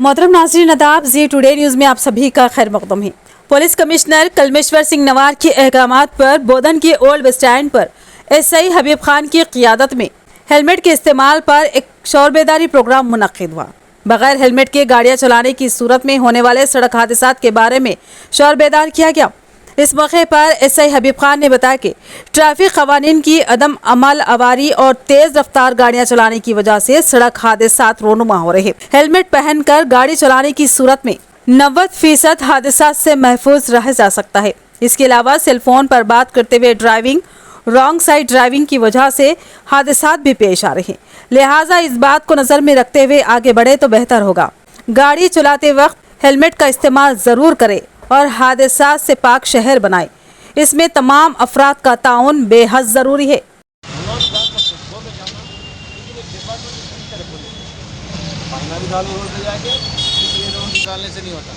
मोहतरम नाज़रीन आदाब, जी टुडे न्यूज़ में आप सभी का खैर मकदम है। Police commissioner Kalmeshwar Singh noir के अहकामात पर बोधन के ओल्ड बस स्टैंड पर एसआई हबीब खान की क़ियादत में हेलमेट के इस्तेमाल पर एक शौर बेदारी प्रोग्राम मुनक्किद हुआ। बगैर हेलमेट के गाड़ियाँ चलाने की सूरत में होने वाले सड़क हादसात के बारे में शौर बेदार किया गया। इस मौके पर एसआई हबीब खान ने बताया कि ट्रैफिक कवानीन की अदम अमल आवारी और तेज रफ्तार गाड़ियां चलाने की वजह से सड़क हादसात रोनुमा हो रहे। हेलमेट पहनकर गाड़ी चलाने की सूरत में 90% हादसात से महफूज रह जा सकता है। इसके अलावा सेल फोन पर बात करते हुए ड्राइविंग, रॉन्ग साइड ड्राइविंग की वजह से हादसात भी पेश आ रहे हैं। लिहाजा इस बात को नजर में रखते हुए आगे बढ़े तो बेहतर होगा। गाड़ी चलाते वक्त हेलमेट का इस्तेमाल जरूर करें और हादसात से पाक शहर बनाए। इसमें तमाम अफराद का ताउन बेहद जरूरी है। निकालने से नहीं होता,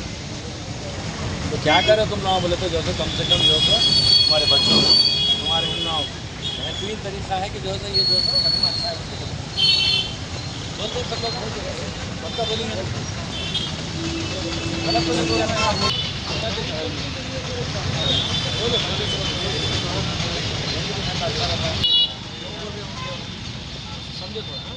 तो क्या करो तुम ना बोले तो जो है कम से कम जो है तुम्हारे बच्चों को तुम्हारे ना बेहतरीन तरीका है कि जो है ये जो है कदम अच्छा है। समझे थोड़ा